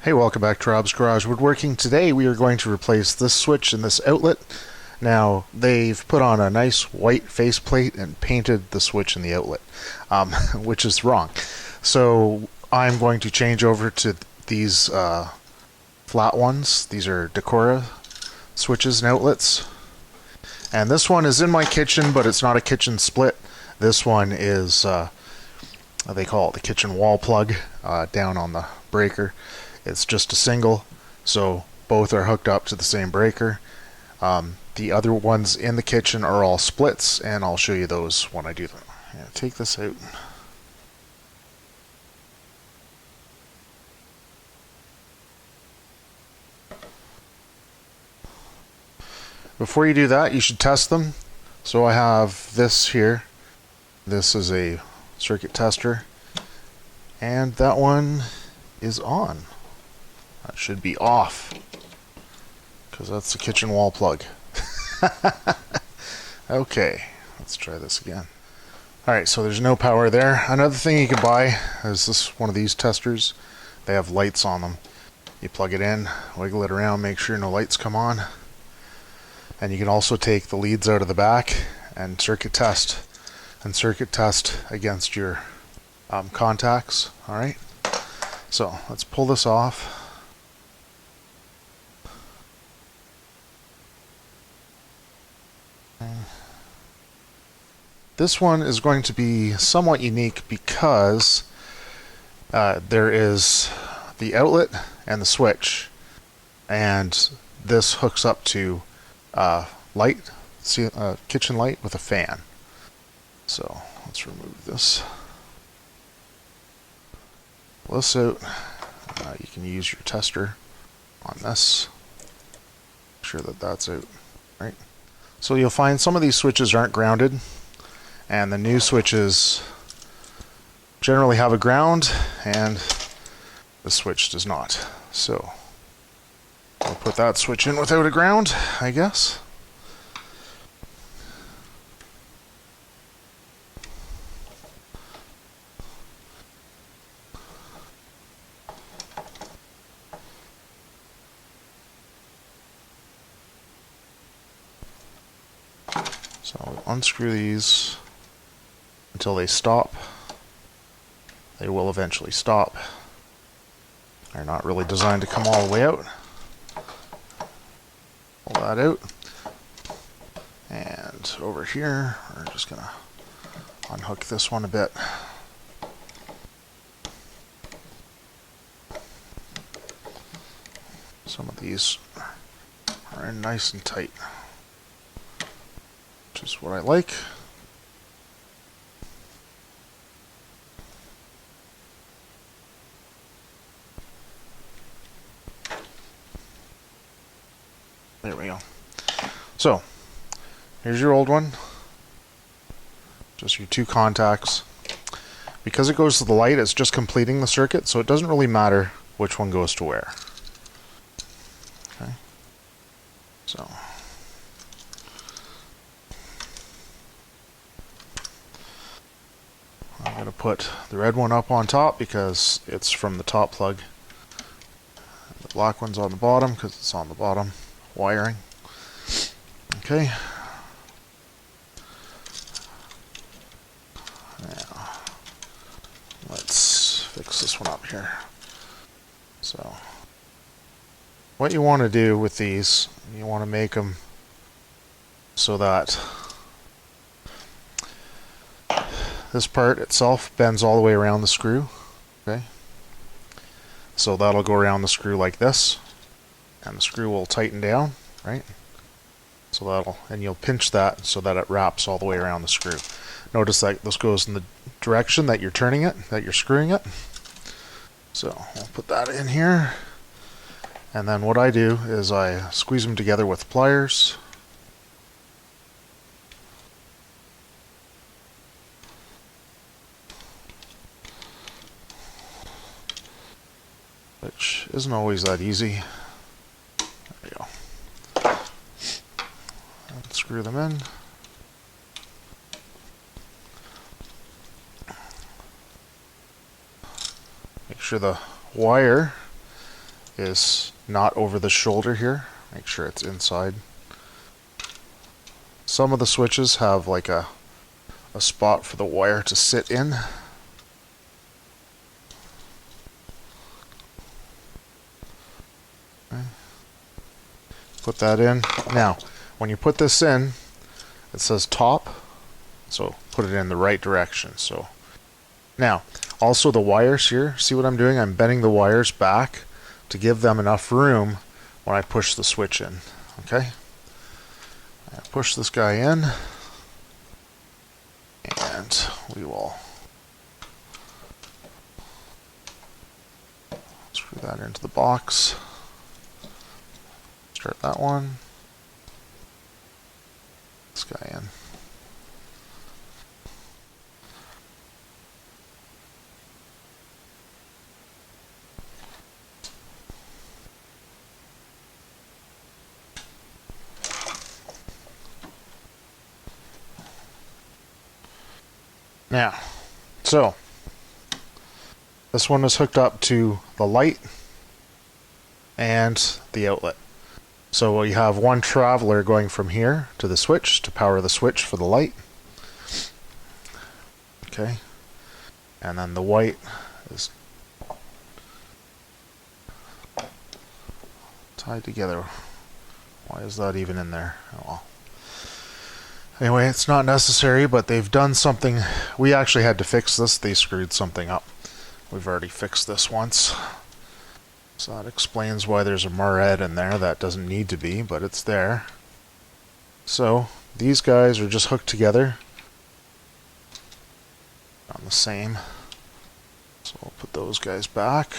Hey, welcome back to Rob's Garage Woodworking. Today we are going to replace this switch and this outlet. Now, they've put on a nice white faceplate and painted the switch and the outlet, which is wrong. So I'm going to change over to these flat ones. These are Decora switches and outlets. And this one is in my kitchen, but it's not a kitchen split. This one is, they call it the kitchen wall plug, down on the breaker. It's just a single, so both are hooked up to the same breaker. The other ones in the kitchen are all splits, and I'll show you those when I do them. Take this out. Before you do that, you should test them. So I have this here. This is a circuit tester, and that one is on. That should be off, because that's the kitchen wall plug. Okay, let's try this again. Alright, so there's no power there. Another thing you can buy is one of these testers. They have lights on them. You plug it in, wiggle it around, make sure no lights come on. And you can also take the leads out of the back and circuit test against your contacts. Alright, so let's pull this off. This one is going to be somewhat unique because there is the outlet and the switch, and this hooks up to kitchen light with a fan. So let's remove this. Pull this out. You can use your tester on this. Make sure that that's out. Right. So you'll find some of these switches aren't grounded, and the new switches generally have a ground, and the switch does not. So we'll put that switch in without a ground, I guess. So I'll unscrew these until they stop. They will eventually stop. They're not really designed to come all the way out. Pull that out. And over here, we're just going to unhook this one a bit. Some of these are in nice and tight, which is what I like. There we go. So, here's your old one. Just your two contacts. Because it goes to the light, it's just completing the circuit, so it doesn't really matter which one goes to where. Okay. So, I'm going to put the red one up on top because it's from the top plug. The black one's on the bottom because it's on the bottom wiring. Okay. Now, let's fix this one up here. So, what you want to do with these, you want to make them so that this part itself bends all the way around the screw. Okay. So that'll go around the screw like this, and the screw will tighten down, right? So and you'll pinch that so that it wraps all the way around the screw. Notice that this goes in the direction that you're turning it, that you're screwing it. So I'll put that in here, and then what I do is I squeeze them together with pliers. Which isn't always that easy. There we go. And screw them in. Make sure the wire is not over the shoulder here. Make sure it's inside. Some of the switches have like a spot for the wire to sit in. Okay. Put that in. Now, when you put this in, it says top, so put it in the right direction. So now, also the wires here, see what I'm doing? I'm bending the wires back to give them enough room when I push the switch in. Okay? I push this guy in, and we will screw that into the box. Start that one. This guy in. Now, so this one is hooked up to the light and the outlet. So you have one traveler going from here to the switch to power the switch for the light. Okay. And then the white is tied together. Why is that even in there? Oh well. Anyway, it's not necessary, but they've done something. We actually had to fix this. They screwed something up. We've already fixed this once. So that explains why there's a Marad in there. That doesn't need to be, but it's there. So these guys are just hooked together on the same. So we'll put those guys back.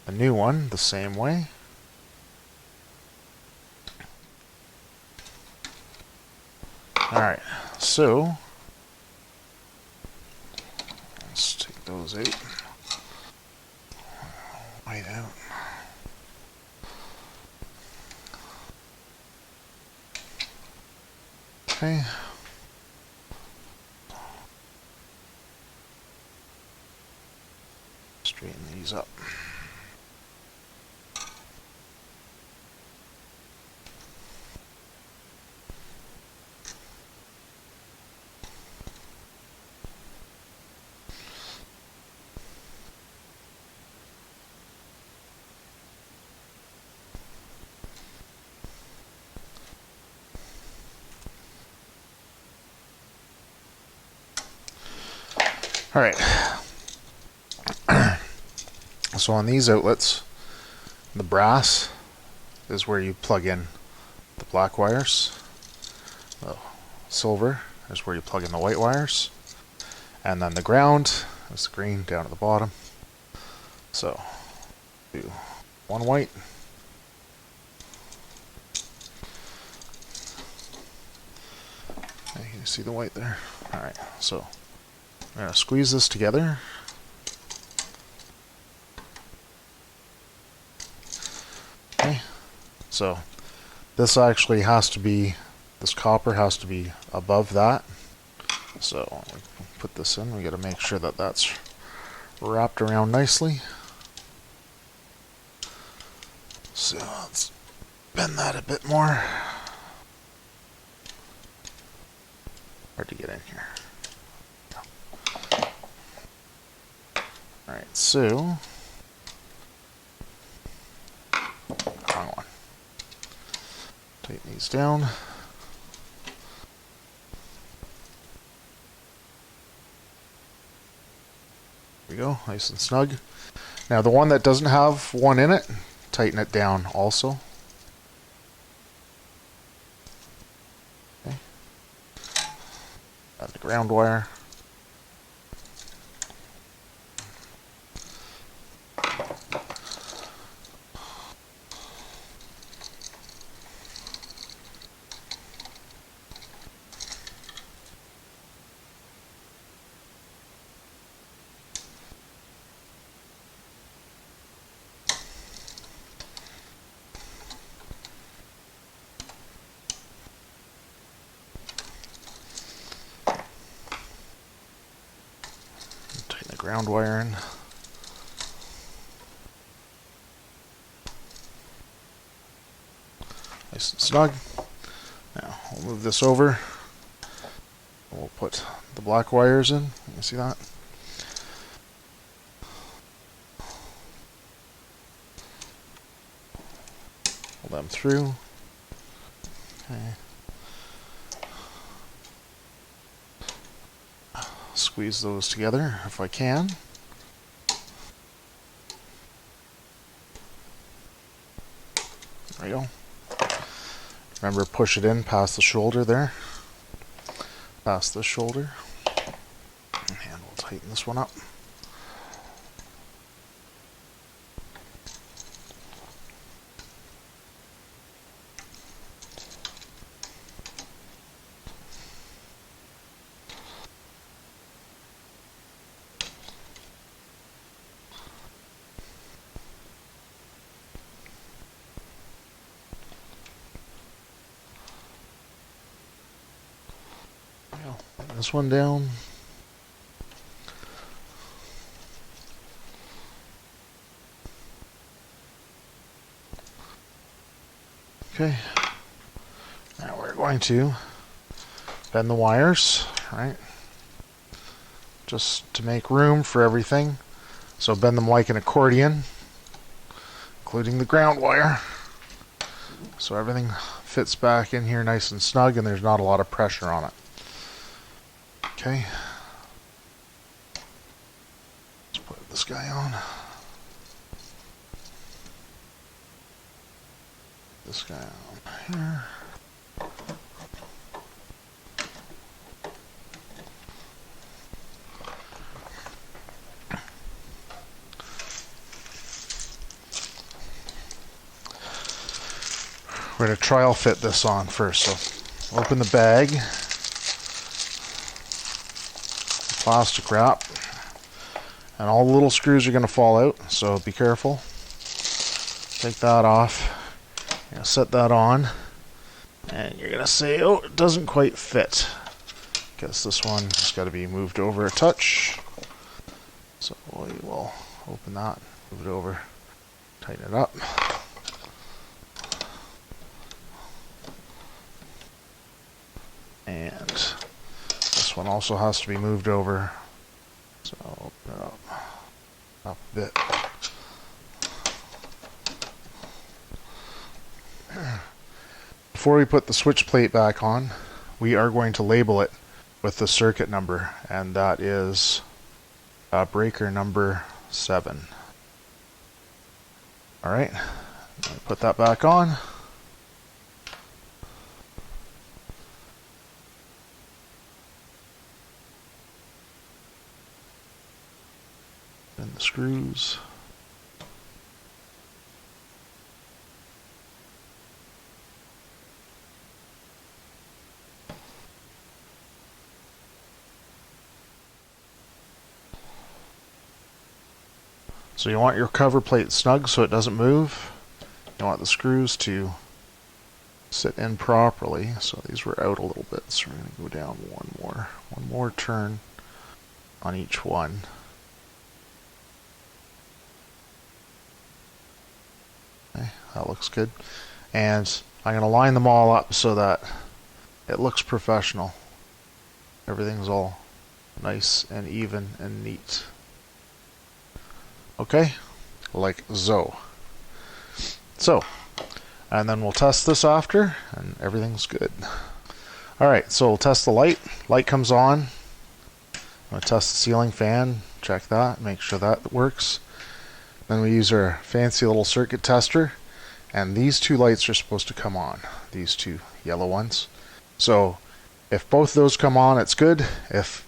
A new one the same way. Alright, so let's take those out. White out. Okay. Straighten these up. Alright, so on these outlets, the brass is where you plug in the black wires, the silver is where you plug in the white wires, and then the ground is the green down at the bottom. So, do one white, you can see the white there. Alright, so I'm going to squeeze this together. Okay, so this actually has to be, this copper has to be above that. So we put this in, we got to make sure that that's wrapped around nicely. So let's bend that a bit more. Hard to get in here. Alright, so wrong one. Tighten these down. There we go, nice and snug. Now the one that doesn't have one in it, tighten it down also. Okay. Add the ground wire. Ground wire in. Nice and snug. Now we'll move this over. We'll put the black wires in. You see that? Pull them through. Okay. Squeeze those together if I can. There we go. Remember, push it in past the shoulder there. Past the shoulder. And we'll tighten this one up. This one down. Okay. Now we're going to bend the wires, right? Just to make room for everything. So bend them like an accordion, including the ground wire. So everything fits back in here nice and snug and there's not a lot of pressure on it. Okay. Let's put this guy on. This guy on here. We're going to trial fit this on first. So open the bag. Plastic wrap, and all the little screws are going to fall out, so be careful. Take that off, set that on, and you're going to say, oh, it doesn't quite fit. Guess this one has got to be moved over a touch. So we will open that, move it over, tighten it up. And this one also has to be moved over. So open it up a bit. Before we put the switch plate back on, we are going to label it with the circuit number, and that is breaker number 7. Alright, put that back on. And the screws. So you want your cover plate snug so it doesn't move. You want the screws to sit in properly. So these were out a little bit, so we're going to go down one more turn on each one. Okay, that looks good. And I'm going to line them all up so that it looks professional. Everything's all nice and even and neat. Okay, like so. So, and then we'll test this after, and everything's good. Alright, so we'll test the light. Light comes on. I'm going to test the ceiling fan, check that, make sure that works. Then we use our fancy little circuit tester, and these two lights are supposed to come on, these two yellow ones. So, if both those come on, it's good. If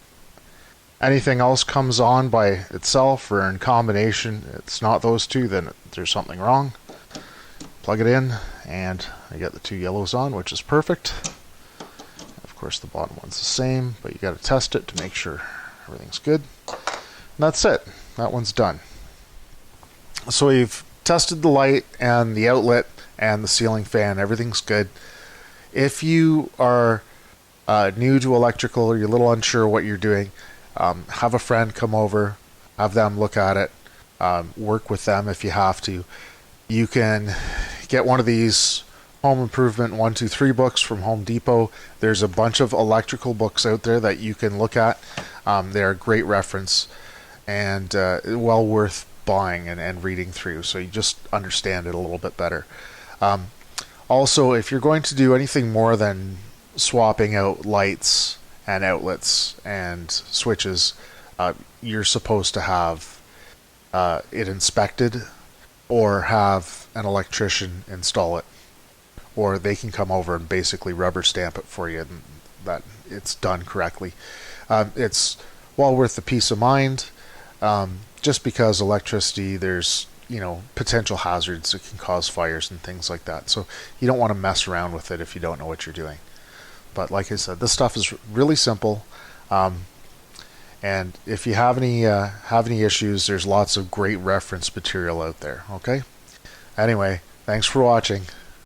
anything else comes on by itself or in combination, it's not those two, then there's something wrong. Plug it in, and I get the two yellows on, which is perfect. Of course, the bottom one's the same, but you got to test it to make sure everything's good. And that's it. That one's done. So we've tested the light and the outlet and the ceiling fan. Everything's good. If you are new to electrical or you're a little unsure what you're doing, have a friend come over, have them look at it, work with them if you have to. You can get one of these Home Improvement 1, 2, 3 books from Home Depot. There's a bunch of electrical books out there that you can look at. They're a great reference and well worth buying and reading through, so you just understand it a little bit better. Um, Also, if you're going to do anything more than swapping out lights and outlets and switches, you're supposed to have it inspected or have an electrician install it, or they can come over and basically rubber stamp it for you and that it's done correctly. It's well worth the peace of mind, just because electricity, there's potential hazards that can cause fires and things like that. So you don't want to mess around with it if you don't know what you're doing. But like I said, this stuff is really simple. And if you have any issues, there's lots of great reference material out there. Okay. Anyway, thanks for watching.